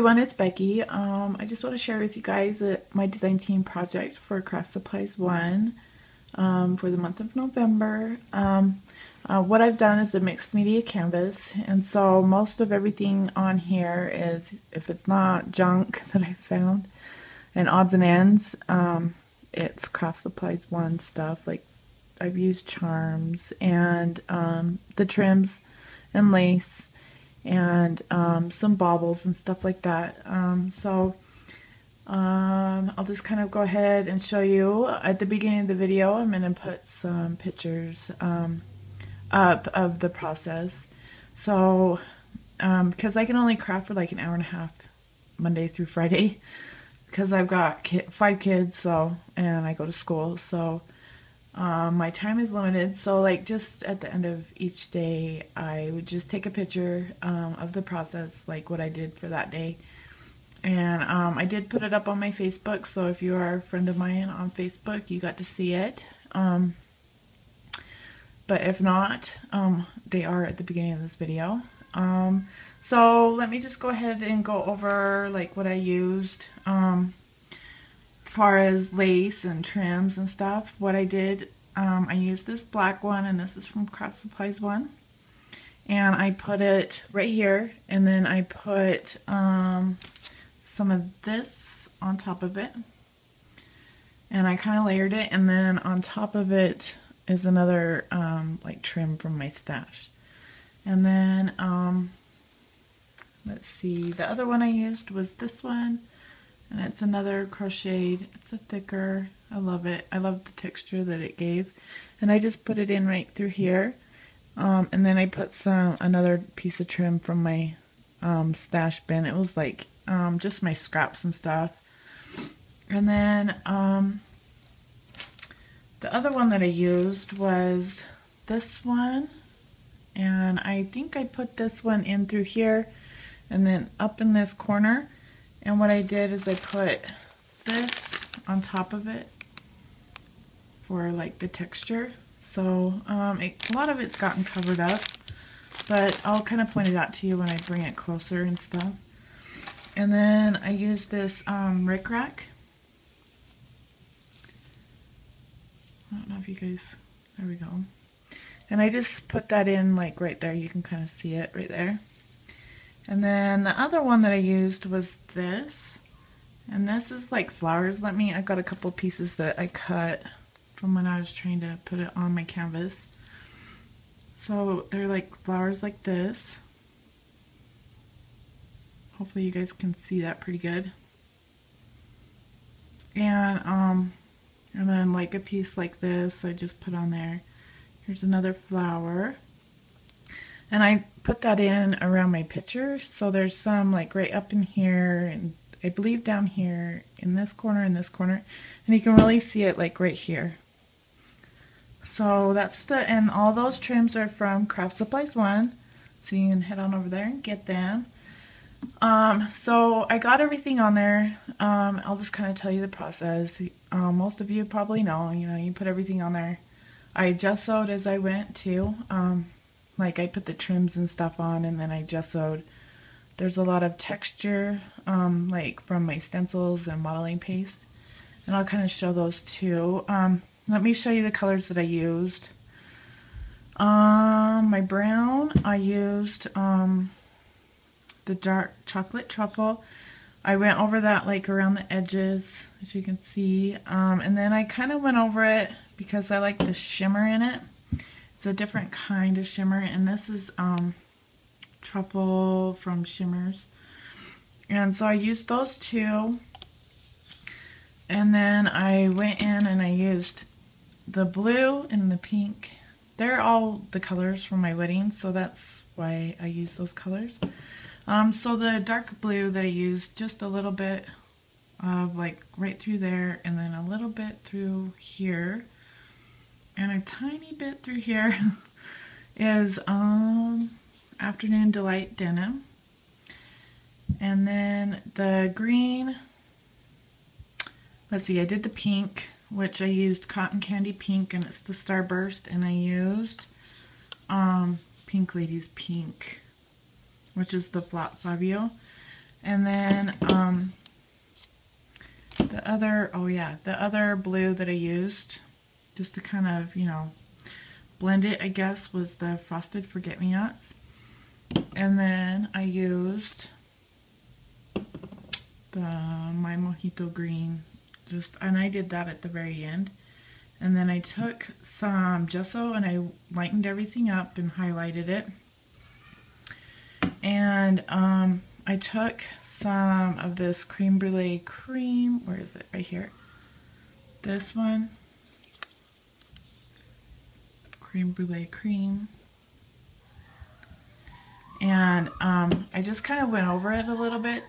everyone, it's Becky. I just want to share with you guys my design team project for Craftsupplies1 for the month of November. What I've done is a mixed media canvas, and so most of everything on here is, if it's not junk that I found and odds and ends, it's Craftsupplies1 stuff. Like, I've used charms and the trims and lace and some baubles and stuff like that. I'll just kind of go ahead and show you. At the beginning of the video, I'm going to put some pictures up of the process. So, because I can only craft for like an hour and a half Monday through Friday, because I've got 5 kids, so, and I go to school, so my time is limited. So like just at the end of each day, I would just take a picture of the process, like what I did for that day. And I did put it up on my Facebook, so if you are a friend of mine on Facebook, you got to see it. But if not, they are at the beginning of this video. So let me just go ahead and go over like what I used as far as lace and trims and stuff. What I did, I used this black one, and this is from Craftsupplies1, and I put it right here, and then I put some of this on top of it, and I kind of layered it, and then on top of it is another like trim from my stash. And then let's see, the other one I used was this one, and it's another crocheted. It's a thicker. I love it. I love the texture that it gave, and I just put it in right through here. And then I put another piece of trim from my stash bin. It was like just my scraps and stuff. And then the other one that I used was this one, and I think I put this one in through here and then up in this corner. And what I did is I put this on top of it for like the texture. So a lot of it's gotten covered up, but I'll kind of point it out to you when I bring it closer and stuff. And then I used this Rick Rack. I don't know if you guys, there we go. And I just put that in like right there. You can kind of see it right there. And then the other one that I used was this. And this is like flowers. I got a couple pieces that I cut from when I was trying to put it on my canvas. So they're like flowers like this. Hopefully you guys can see that pretty good. And then like a piece like this I just put on there. Here's another flower. And I put that in around my picture. So there's some like right up in here, and I believe down here, in this corner, and you can really see it like right here. So that's and all those trims are from Craftsupplies1, so you can head on over there and get them. So I got everything on there. I'll just kind of tell you the process. Most of you probably know, you put everything on there. I gessoed as I went too. Like I put the trims and stuff on, and then I gessoed. There's a lot of texture, like from my stencils and modeling paste, and I'll kind of show those too. Let me show you the colors that I used. My brown, I used the dark chocolate truffle. I went over that like around the edges, as you can see, and then I kind of went over it because I like the shimmer in it. It's a different kind of shimmer, and this is truffle from Shimmers, and so I used those two. And then I went in and I used the blue and the pink. They're all the colors from my wedding, so that's why I use those colors. So the dark blue that I used, just a little bit of like right through there, and then a little bit through here, and a tiny bit through here is Afternoon Delight Denim. And then the green, let's see, I did the pink, which I used Cotton Candy Pink, and it's the Starburst, and I used Pink Ladies Pink, which is the Flat Fabio. And then the other blue that I used, just to kind of, blend it, I guess, was the Frosted Forget-Me-Nots. And then I used my Mojito Green, and I did that at the very end. And then I took some gesso and I lightened everything up and highlighted it. And I took some of this Creme Brulee Cream. Where is it? Right here. This one. Creme Brulee Cream. And I just kind of went over it a little bit,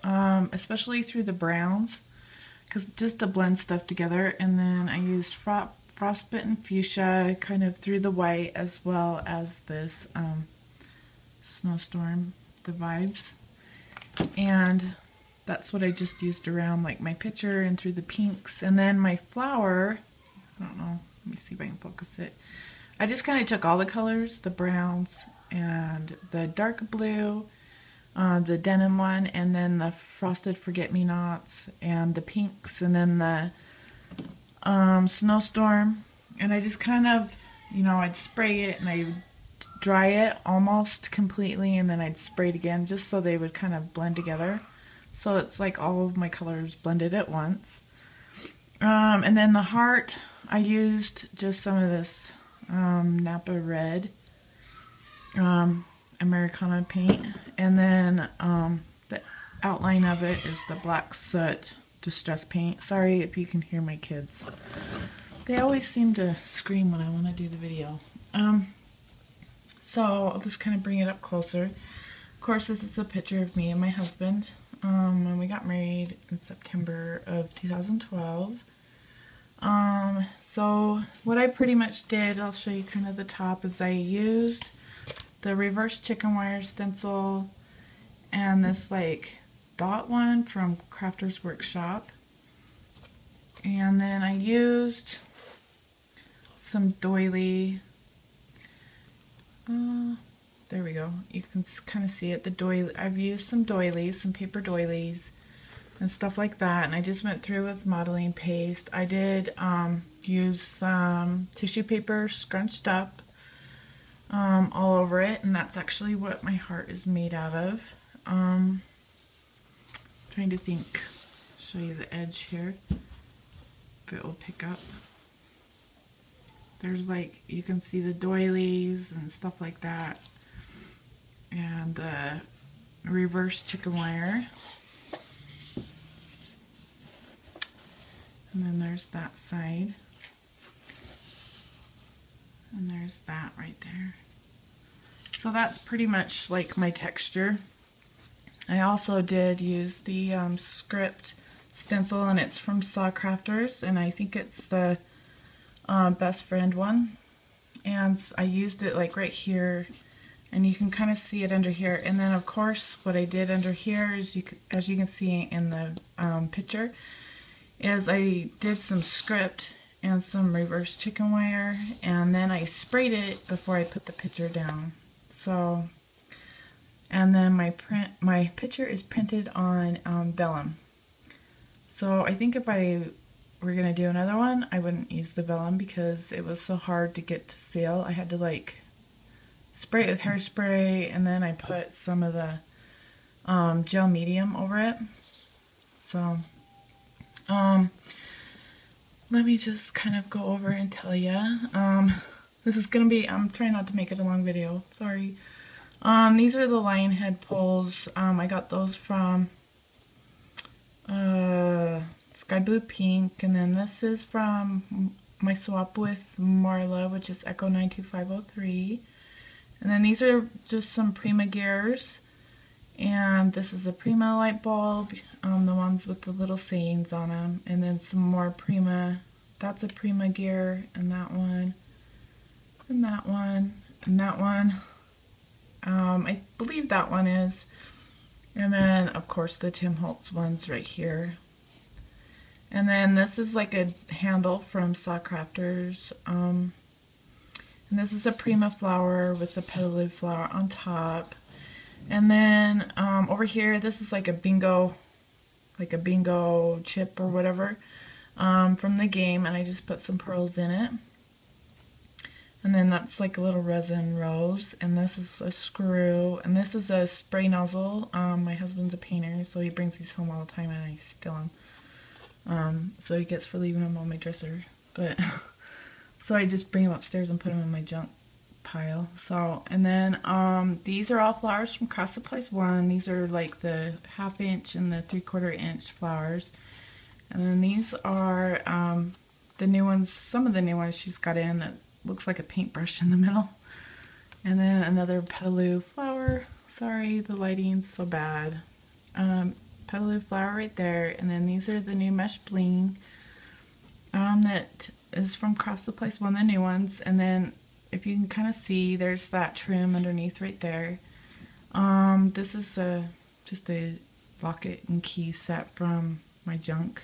especially through the browns, just to blend stuff together. And then I used Frostbitten Fuchsia kind of through the white, as well as this Snowstorm, the Vibes. And that's what I just used around like my picture and through the pinks. And then my flower, I don't know, let me see if I can focus it. I just kind of took all the colors, the browns and the dark blue, the denim one, and then the Frosted Forget-Me-Nots and the pinks, and then the Snowstorm. And I just kind of, I'd spray it and I'd dry it almost completely, and then I'd spray it again just so they would kind of blend together. So it's like all of my colors blended at once. And then the heart, I used just some of this Napa Red Americana paint, and then the outline of it is the Black Soot Distress Paint. Sorry if you can hear my kids. They always seem to scream when I want to do the video. So I'll just kind of bring it up closer. Of course, this is a picture of me and my husband when we got married in September of 2012. So what I pretty much did, I'll show you kind of the top, is I used the reverse chicken wire stencil and this like dot one from Crafters Workshop. And then I used some doily. there we go. You can kind of see it. The doily, I've used some doilies, some paper doilies and stuff like that. And I just went through with modeling paste. I did use some tissue paper scrunched up all over it. And that's actually what my heart is made out of. Trying to think. Show you the edge here. If it will pick up. There's like, you can see the doilies and stuff like that. And the reverse chicken wire. And then there's that side. And there's that right there. So that's pretty much like my texture. I also did use the script stencil, and it's from Saw Crafters, and I think it's the Best Friend one. And I used it like right here, and you can kind of see it under here. And then of course what I did under here is, as you can see in the picture, is I did some script and some reverse chicken wire, and then I sprayed it before I put the picture down. So, and then my picture is printed on vellum. So I think if I were gonna do another one, I wouldn't use the vellum because it was so hard to get to seal. I had to like spray it with hairspray, and then I put some of the gel medium over it. So let me just kind of go over and tell you. This is gonna be, I'm trying not to make it a long video, sorry. These are the lion head poles. I got those from Sky Blue Pink, and then this is from my swap with Marla, which is Echo 92503. And then these are just some Prima gears, and this is a Prima light bulb, the ones with the little sayings on them, and then some more Prima. That's a Prima gear, and that one, and that one, and that one. I believe that one is. And then of course the Tim Holtz ones right here. And then this is like a handle from Saw Crafters. And this is a Prima flower with the petaloo flower on top. And then over here, this is like a bingo chip or whatever from the game, and I just put some pearls in it. And then that's like a little resin rose, and this is a screw, and this is a spray nozzle. My husband's a painter, so he brings these home all the time, and I steal them. So he gets for leaving them on my dresser. But so I just bring them upstairs and put them in my junk pile. So, and then these are all flowers from Craftsupplies1. These are like the 1/2 inch and the 3/4 inch flowers. And then these are the new ones, some of the new ones she's got in that looks like a paintbrush in the middle. And then another petaloo flower. Sorry, the lighting's so bad. Petaloo flower right there. And then these are the new mesh bling that is from Craftsupplies1, the new ones. And then if you can kind of see, there's that trim underneath right there. This is just a locket and key set from my junk.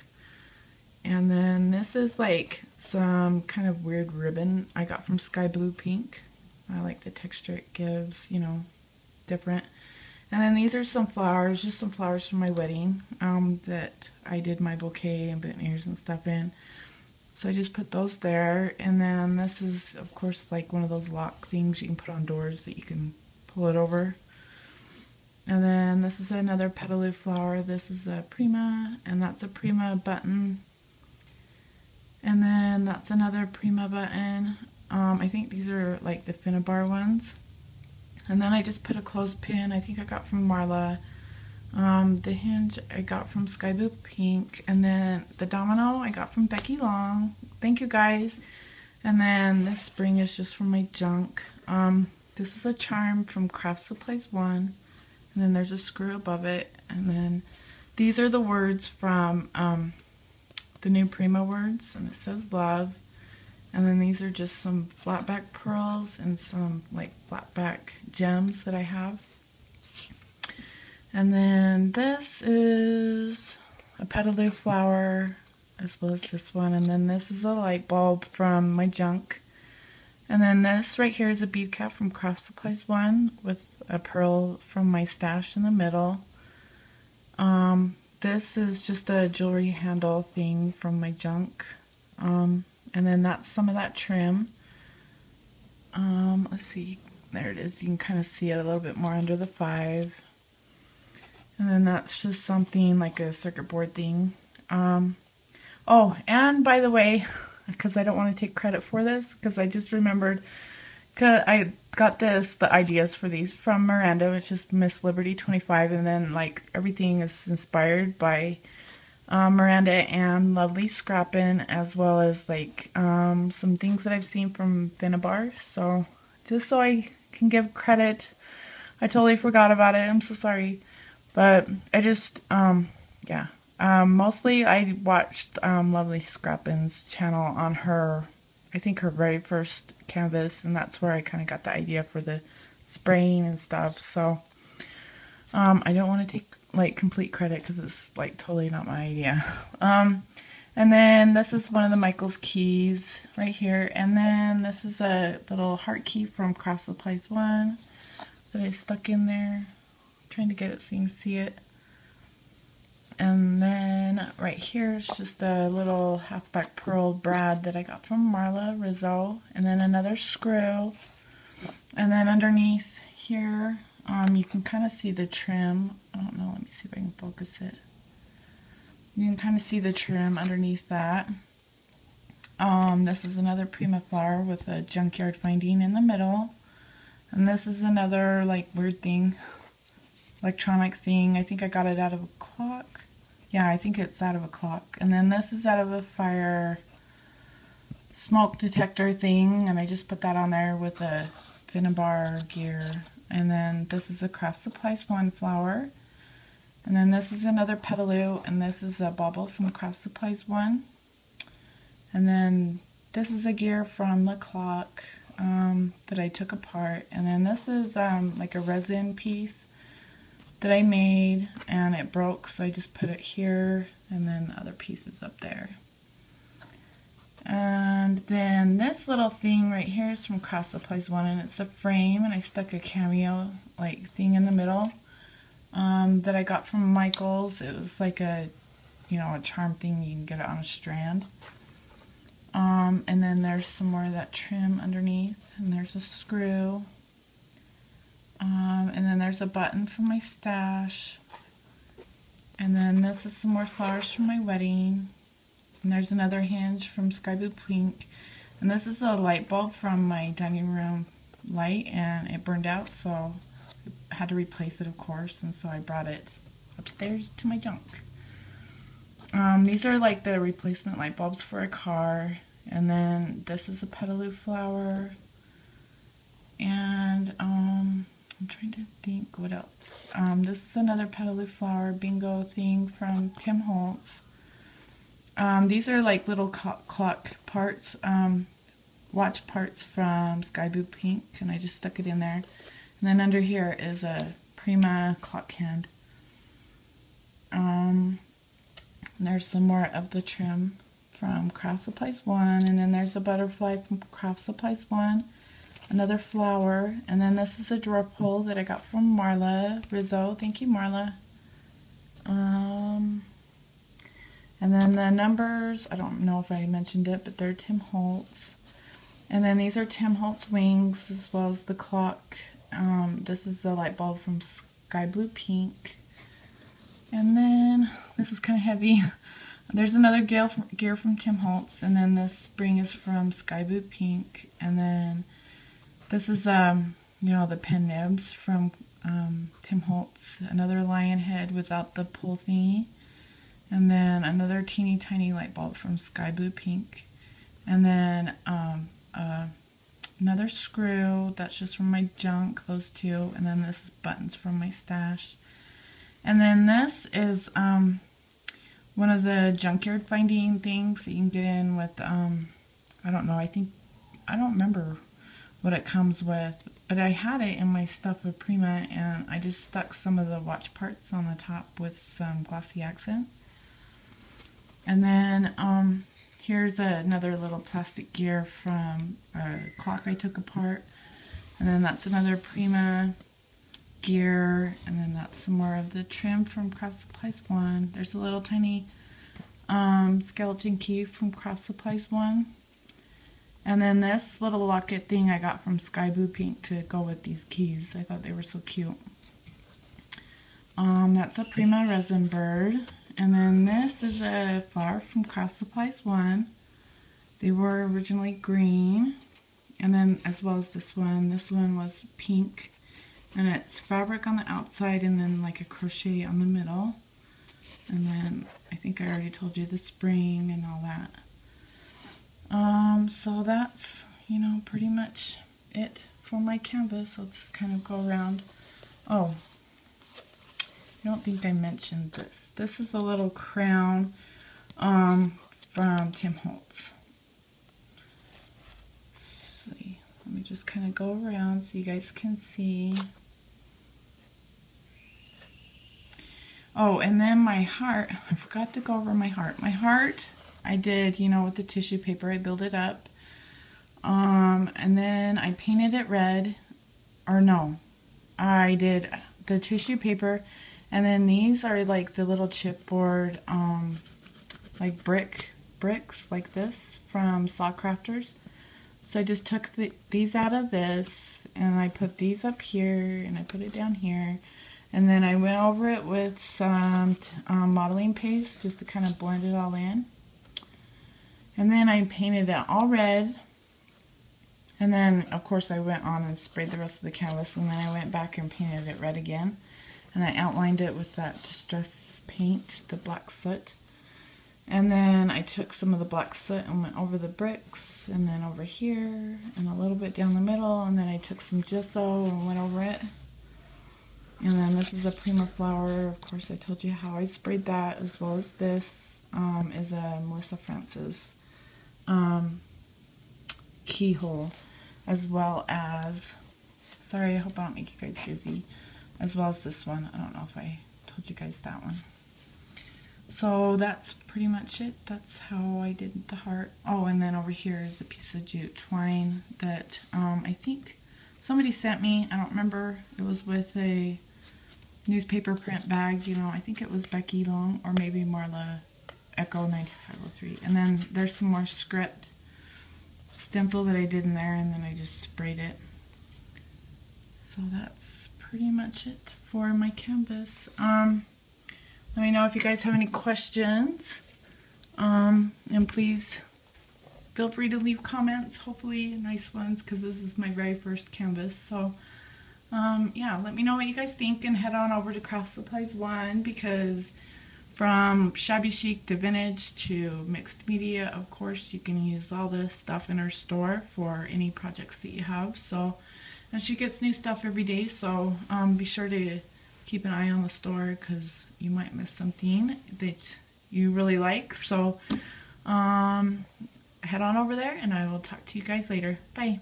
And then this is like some kind of weird ribbon I got from Sky Blue Pink. I like the texture it gives, you know, different. And then these are some flowers, just some flowers from my wedding that I did my bouquet and boutonnieres and stuff in. So I just put those there. And then this is, of course, like one of those lock things you can put on doors that you can pull it over. And then this is another petaloo flower. This is a Prima, and that's a Prima button. And then that's another Prima button. I think these are like the Finnabar ones. And then I just put a clothespin, I think I got from Marla. The hinge I got from Sky Blue Pink. And then the domino I got from Becky Long. Thank you guys. And then this spring is just from my junk. This is a charm from Craftsupplies1. And then there's a screw above it. And then these are the words from the new Prima words, and it says love. And then these are just some flat back pearls and some like flat back gems that I have. And then this is a petaloo flower as well as this one. And then this is a light bulb from my junk. And then this right here is a bead cap from Craftsupplies1 with a pearl from my stash in the middle. This is just a jewelry handle thing from my junk. And then that's some of that trim. Let's see, there it is. You can kind of see it a little bit more under the 5. And then that's just something like a circuit board thing. Oh, and by the way, because I don't want to take credit for this, because I just remembered, cause I got the ideas for these from Miranda, which is Miss Liberty 25, and then like everything is inspired by Miranda and Lovely Scrappin', as well as like some things that I've seen from Finnabar. So just so I can give credit, I totally forgot about it. I'm so sorry, but I just yeah. Mostly I watched Lovely Scrappin's channel on her, I think her very first canvas, and that's where I kind of got the idea for the spraying and stuff. So I don't want to take like complete credit because it's like totally not my idea. And then this is one of the Michael's keys right here, and then this is a little heart key from Craftsupplies1 that I stuck in there. I'm trying to get it so you can see it. And then right here is just a little halfback pearl brad that I got from Marla Rizzo. And then another screw. And then underneath here, you can kind of see the trim. I don't know, let me see if I can focus it. You can kind of see the trim underneath that. This is another Prima flower with a junkyard finding in the middle. And this is another like weird thing, electronic thing. I think I got it out of a clock. Yeah, I think it's out of a clock. And then this is out of a fire smoke detector thing, and I just put that on there with a Finnabar gear. And then this is a Craftsupplies1 flower. And then this is another petaloo, and this is a bauble from Craftsupplies1. And then this is a gear from the clock that I took apart. And then this is like a resin piece that I made, and it broke, so I just put it here, and then the other pieces up there. And then this little thing right here is from Craftsupplies1, and it's a frame, and I stuck a cameo like thing in the middle that I got from Michael's. It was like a, you know, a charm thing. You can get it on a strand. And then there's some more of that trim underneath, and there's a screw. And then there's a button from my stash. And then this is some more flowers from my wedding. And there's another hinge from Sky Blue Pink. And this is a light bulb from my dining room light, and it burned out, so I had to replace it, of course, and so I brought it upstairs to my junk. These are like the replacement light bulbs for a car. And then this is a petaloo flower. And I'm trying to think what else. This is another petaloo flower bingo thing from Tim Holtz. These are like little clock parts, watch parts from Sky Blue Pink, and I just stuck it in there. And then under here is a Prima clock hand. There's some more of the trim from Craftsupplies1, and then there's a butterfly from Craftsupplies1. Another flower, and then this is a drawer pull that I got from Marla Rizzo. Thank you, Marla. And then the numbers, I don't know if I mentioned it, but they're Tim Holtz. And then these are Tim Holtz wings, as well as the clock. This is a light bulb from Sky Blue Pink. And then, this is kind of heavy. There's another gear from Tim Holtz, and then this spring is from Sky Blue Pink. And then this is, you know, the pen nibs from Tim Holtz. Another lion head without the pull thingy. And then another teeny tiny light bulb from Sky Blue Pink. And then another screw, that's just from my junk, those two. And then this is buttons from my stash. And then this is one of the junkyard finding things that you can get in with, I don't know, I don't remember what it comes with, but I had it in my stuff with Prima, and I just stuck some of the watch parts on the top with some glossy accents. And then here's another little plastic gear from a clock I took apart. And then that's another Prima gear. And then that's some more of the trim from Craftsupplies1. There's a little tiny skeleton key from Craftsupplies1. And then this little locket thing I got from Sky Blue Pink to go with these keys. I thought they were so cute. That's a Prima resin bird. And then this is a flower from Craftsupplies1. They were originally green. And then as well as this one was pink. And it's fabric on the outside and then like a crochet on the middle. And then I think I already told you the spring and all that. So that's, you know, pretty much it for my canvas. I'll just kind of go around. Oh, I don't think I mentioned this. This is a little crown from Tim Holtz. Let's see. Let me just kind of go around so you guys can see. Oh, and then my heart. I forgot to go over my heart. My heart, I did, you know, with the tissue paper, I built it up. And then I painted it red. Or no, I did the tissue paper. And then these are like the little chipboard, like bricks like this from Saw Crafters. So I just took these out of this and I put these up here and I put it down here. And then I went over it with some modeling paste just to kind of blend it all in. And then I painted it all red. And then, of course, I went on and sprayed the rest of the canvas. And then I went back and painted it red again. And I outlined it with that Distress paint, the black soot. And then I took some of the black soot and went over the bricks. And then over here. And a little bit down the middle. And then I took some gesso and went over it. And then this is a Prima flower. Of course, I told you how I sprayed that, as well as this is a Melissa Francis keyhole, as well as, sorry, I hope I don't make you guys dizzy, as well as this one. I don't know if I told you guys that one. So that's pretty much it. That's how I did the heart. Oh, and then over here is a piece of jute twine that I think somebody sent me. I don't remember. It was with a newspaper print bag, you know. I think it was Becky Long or maybe Marla Echo 9503. And then there's some more script stencil that I did in there, and then I just sprayed it. So that's pretty much it for my canvas. Let me know if you guys have any questions, and please feel free to leave comments, hopefully nice ones, because this is my very first canvas. So yeah, let me know what you guys think, and head on over to Craftsupplies1, because from shabby chic to vintage to mixed media, of course, you can use all this stuff in her store for any projects that you have. So, and she gets new stuff every day, so be sure to keep an eye on the store, because you might miss something that you really like. So head on over there, and I will talk to you guys later. Bye.